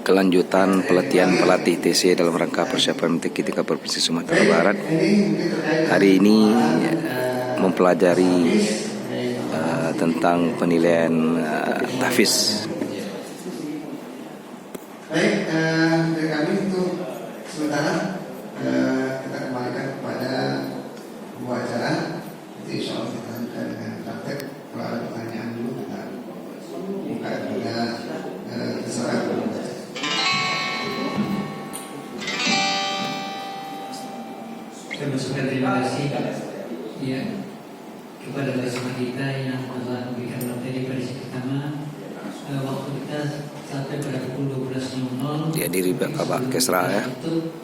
kelanjutan pelatihan pelatih TC dalam rangka persiapan MTQ tingkat Provinsi Sumatera Barat. Hari ini mempelajari tentang penilaian tahfiz. Baik, dari kami untuk sementara kita kembalikan kepada buah acara. Nanti insya Allah kita lanjutkan dengan praktek. Kalau ada pertanyaan dulu kita buka juga terserah. Saya bersyukur terima kasih ya kepada bersama kita yang telah memberikan materi pada sesi pertama. Waktu kita sampai pada pukul 12.00. Dihadiri Bapak Kesra ya. Untuk